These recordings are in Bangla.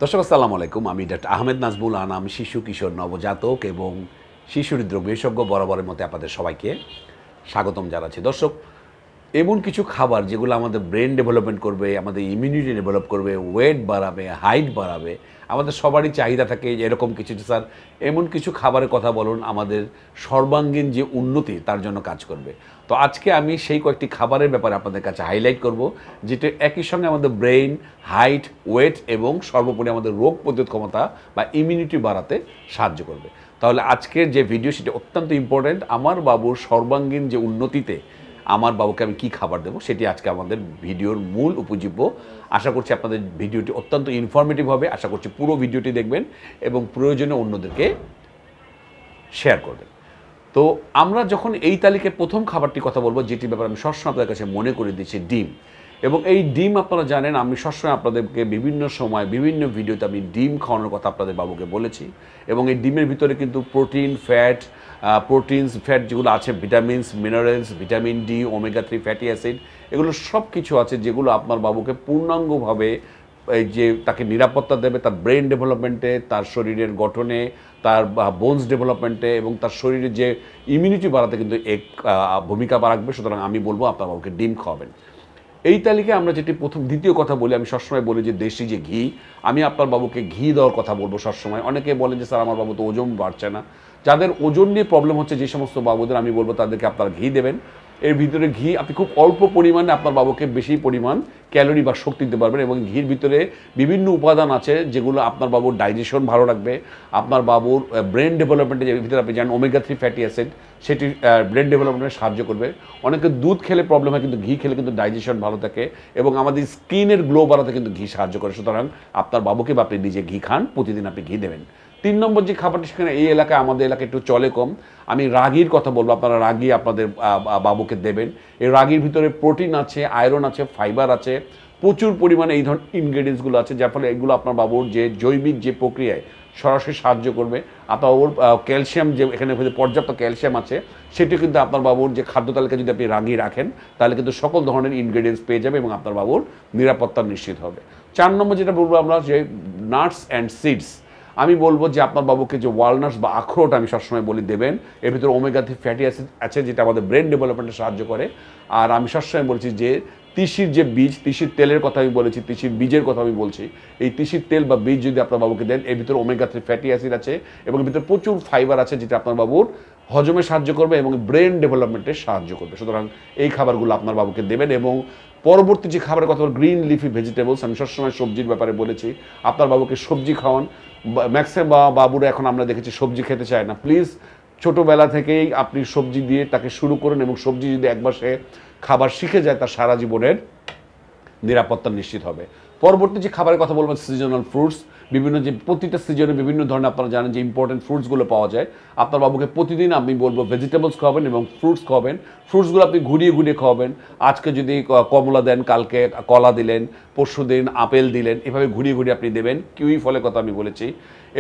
দর্শক আসসালামু আলাইকুম। আমি ডাক্তার আহমেদ নাজমুল আনা। আমি শিশু কিশোর নবজাতক এবং শিশু হৃদরোগ বিশেষজ্ঞ। বরাবরের মতো আপনাদের সবাইকে স্বাগতম জানাচ্ছি। দর্শক, এমন কিছু খাবার যেগুলো আমাদের ব্রেন ডেভেলপমেন্ট করবে, আমাদের ইমিউনিটি ডেভেলপ করবে, ওয়েট বাড়াবে, হাইট বাড়াবে, আমাদের সবারই চাহিদা থাকে যে এরকম কিছু স্যার এমন কিছু খাবারের কথা বলুন আমাদের সর্বাঙ্গীন যে উন্নতি তার জন্য কাজ করবে। তো আজকে আমি সেই কয়েকটি খাবারের ব্যাপারে আপনাদের কাছে হাইলাইট করব, যেটা একই সঙ্গে আমাদের ব্রেন, হাইট, ওয়েট এবং সর্বোপরি আমাদের রোগ প্রতিরোধ ক্ষমতা বা ইমিউনিটি বাড়াতে সাহায্য করবে। তাহলে আজকের যে ভিডিও সেটা অত্যন্ত ইম্পর্ট্যান্ট। আমার বাবুর সর্বাঙ্গীন যে উন্নতিতে আমার বাবুকে আমি কী খাবার দেবো সেটি আজকে আমাদের ভিডিওর মূল উপজীব্য। আশা করছি আপনাদের ভিডিওটি অত্যন্ত ইনফরমেটিভ হবে। আশা করছি পুরো ভিডিওটি দেখবেন এবং প্রয়োজনে অন্যদেরকে শেয়ার করবেন। তো আমরা যখন এই তালিকায় প্রথম খাবারটির কথা বলবো, যেটির ব্যাপারে আমি সবসময় আপনাদের কাছে মনে করে দিচ্ছি, ডিম। এবং এই ডিম আপনারা জানেন আমি সবসময় আপনাদেরকে বিভিন্ন সময় বিভিন্ন ভিডিওতে আমি ডিম খাওয়ানোর কথা আপনাদের বাবুকে বলেছি। এবং এই ডিমের ভিতরে কিন্তু প্রোটিন, ফ্যাট, ফ্যাট যেগুলো আছে, vitamins, minerals, vitamin D, omega 3 fatty acid, এগুলো সব কিছু আছে যেগুলো আপনার বাবুকে পূর্ণাঙ্গভাবে এই যে তাকে নিরাপত্তা দেবে তার ব্রেন ডেভেলপমেন্টে, তার শরীরের গঠনে, তার বোনস ডেভেলপমেন্টে এবং তার শরীরের যে ইমিউনিটি বাড়াতে কিন্তু এক ভূমিকা রাখবে। সুতরাং আমি বলবো আপনার বাবুকে ডিম খাওয়াবেন। এই তালিকায় আমরা যেটি দ্বিতীয় কথা বলি, আমি সবসময় বলি যে দেশি যে ঘি, আমি আপনার বাবুকে ঘি দেওয়ার কথা বলবো সবসময়। অনেকে বলেন যে স্যার আমার বাবু তো ওজন বাড়ছে না। যাদের ওজন নিয়ে প্রবলেম হচ্ছে যে সমস্ত বাবুদের আমি বলবো তাদেরকে আপনারা ঘি দেবেন। এর ভিতরে ঘি আপনি খুব অল্প পরিমাণে আপনার বাবুকে বেশি পরিমাণ ক্যালোরি বা শক্তি দিতে পারবেন এবং ঘির ভিতরে বিভিন্ন উপাদান আছে যেগুলো আপনার বাবুর ডাইজেশন ভালো রাখবে, আপনার বাবুর ব্রেন ডেভেলপমেন্টে যে ভিতরে আপনি জানেন ওমেগা 3 ফ্যাটি অ্যাসিড, সেটি ব্রেন ডেভেলপমেন্টে সাহায্য করবে। অনেকে দুধ খেলে প্রবলেম হয় কিন্তু ঘি খেলে কিন্তু ডাইজেশন ভালো থাকে এবং আমাদের স্কিনের গ্লো বাড়াতে কিন্তু ঘি সাহায্য করে। সুতরাং আপনার বাবুকে বা আপনি নিজে ঘি খান, প্রতিদিন আপনি ঘি দেবেন। 3 নম্বর যে খাবারটি, সেখানে এই এলাকায় আমাদের এলাকায় একটু চলে কম, আমি রাগির কথা বলবো। আপনারা রাগি আপনাদের বাবুকে দেবেন। এই রাগির ভিতরে প্রোটিন আছে, আয়রন আছে, ফাইবার আছে, প্রচুর পরিমাণে এই ধরনের ইনগ্রেডিয়েন্টসগুলো আছে, যার ফলে এগুলো আপনার বাবুর যে জৈবিক যে প্রক্রিয়ায় সরাসরি সাহায্য করবে। আপনার বাবুর ক্যালসিয়াম, যে এখানে পর্যাপ্ত ক্যালসিয়াম আছে, সেটি কিন্তু আপনার বাবুর যে খাদ্য তালিকা যদি আপনি রাগি রাখেন তাহলে কিন্তু সকল ধরনের ইনগ্রেডিয়েন্টস পেয়ে যাবে এবং আপনার বাবুর নিরাপত্তা নিশ্চিত হবে। 4 নম্বর যেটা বলবো আমরা, যে নাটস অ্যান্ড সিডস। আমি বলবো যে আপনার বাবুকে যে ওয়ালনাটস বা আখরোট আমি সবসময় বলি দেবেন। এর ভিতরে ওমেগা 3 ফ্যাটি অ্যাসিড আছে যেটা আমাদের ব্রেন ডেভেলপমেন্টে সাহায্য করে। আর আমি সবসময় বলছি যে তিসির যে বীজ, তিসির তেলের কথা আমি বলেছি, তিসির বীজের কথা আমি বলছি। এই তিসির তেল বা বীজ যদি আপনার বাবুকে দেন, এর ভিতরে ওমেগা 3 ফ্যাটি অ্যাসিড আছে এবং এর ভিতরে প্রচুর ফাইবার আছে যেটা আপনার বাবুর হজমে সাহায্য করবে এবং ব্রেন ডেভেলপমেন্টে সাহায্য করবে। সুতরাং এই খাবারগুলো আপনার বাবুকে দেবেন। এবং পরবর্তী যে খাবারের কথা, গ্রিন লিফি ভেজিটেবলস, আমি সবসময় সবজির ব্যাপারে বলেছি। আপনার বাবুকে সবজি খাওয়ান। ম্যাক্সিমাম বাবুরা এখন আমরা দেখেছি সবজি খেতে চায় না। প্লিজ ছোটোবেলা থেকেই আপনি সবজি দিয়ে তাকে শুরু করুন এবং সবজি যদি একবার সে খাবার শিখে যায় তার সারা জীবনের নিরাপত্তা নিশ্চিত হবে। পরবর্তী যে খাবারের কথা বলবেন, সিজনাল ফ্রুটস। বিভিন্ন যে প্রতিটা সিজনে বিভিন্ন ধরনের আপনারা জানেন যে ইম্পর্টেন্ট ফ্রুটসগুলো পাওয়া যায়। আপনার বাবুকে প্রতিদিন আমি বলবো ভেজিটেবলস খাওয়াবেন এবং ফ্রুটস খাওয়াবেন। ফ্রুটসগুলো আপনি ঘুরিয়ে ঘুরিয়ে খাওয়াবেন। আজকে যদি কমলা দেন, কালকে কলা দিলেন, পরশু দিন আপেল দিলেন, এভাবে ঘুরিয়ে ঘুরিয়ে আপনি দেবেন। কিউই ফলের কথা আমি বলেছি।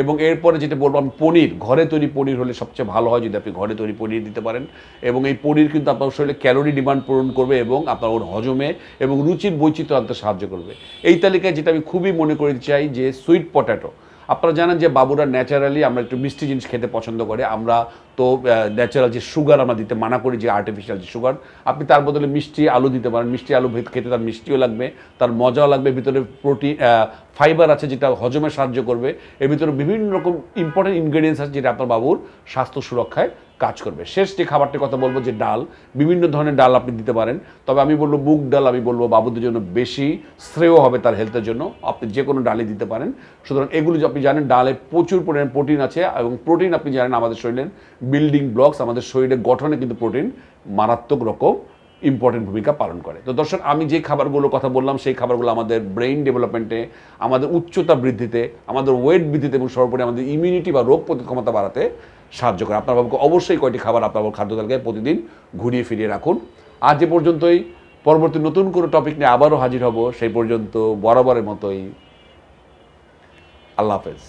এবং এরপরে যেটা বলবো আমি, পনির। ঘরে তৈরি পনির হলে সবচেয়ে ভালো হয় যদি আপনি ঘরে তৈরি পনির দিতে পারেন। এবং এই পনির কিন্তু আপনার শরীরে ক্যালোরি ডিমান্ড পূরণ করবে এবং আপনার ওর হজমে এবং রুচির বৈচিত্র্য আনতে সাহায্য করবে। এই তালিকায় যেটা আমি খুবই মনে করে চাই যে সুইট পটেটো। আপনারা জানেন যে বাবুরা ন্যাচারালি আমরা একটু মিষ্টি জিনিস খেতে পছন্দ করে। আমরা তো ন্যাচারাল যে সুগার আমরা দিতে মানা করি, যে আর্টিফিশিয়াল যে সুগার, আপনি তার বদলে মিষ্টি আলু দিতে পারেন। মিষ্টি আলু খেতে তার মিষ্টিও লাগবে, তার মজাও লাগবে। ভিতরে প্রোটিন, ফাইবার আছে যেটা হজমে সাহায্য করবে। এর ভিতরে বিভিন্ন রকম ইম্পর্টেন্ট ইনগ্রেডিয়েন্টস আছে যেটা আপনার বাবুর স্বাস্থ্য সুরক্ষায় কাজ করবে। শেষ যে খাবারটির কথা বলবো, যে ডাল। বিভিন্ন ধরনের ডাল আপনি দিতে পারেন, তবে আমি বলবো মুগ ডাল আমি বলবো বাবুদের জন্য বেশি শ্রেয় হবে তার হেলথের জন্য। আপনি যে কোনো ডালই দিতে পারেন। সুতরাং এগুলো যে আপনি জানেন ডালে প্রচুর পরিমাণে প্রোটিন আছে এবং প্রোটিন আপনি জানেন আমাদের শরীরের বিল্ডিং ব্লকস, আমাদের শরীরের গঠনে কিন্তু প্রোটিন মারাত্মক রকম ইম্পর্টেন্ট ভূমিকা পালন করে। তো দর্শক, আমি যে খাবারগুলোর কথা বললাম সেই খাবারগুলো আমাদের ব্রেইন ডেভেলপমেন্টে, আমাদের উচ্চতা বৃদ্ধিতে, আমাদের ওয়েট বৃদ্ধিতে এবং সর্বোপরি আমাদের ইমিউনিটি বা রোগ প্রতিরোধ ক্ষমতা বাড়াতে সাহায্য করে। আপনার বাবুকে অবশ্যই কয়টি খাবার আপনার খাদ্য তালিকায় প্রতিদিন ঘুরিয়ে ফিরিয়ে রাখুন। আজ এ পর্যন্তই। পরবর্তী নতুন কোনো টপিক নিয়ে আবারও হাজির হব। সেই পর্যন্ত বরাবরের মতোই আল্লাহ হাফেজ।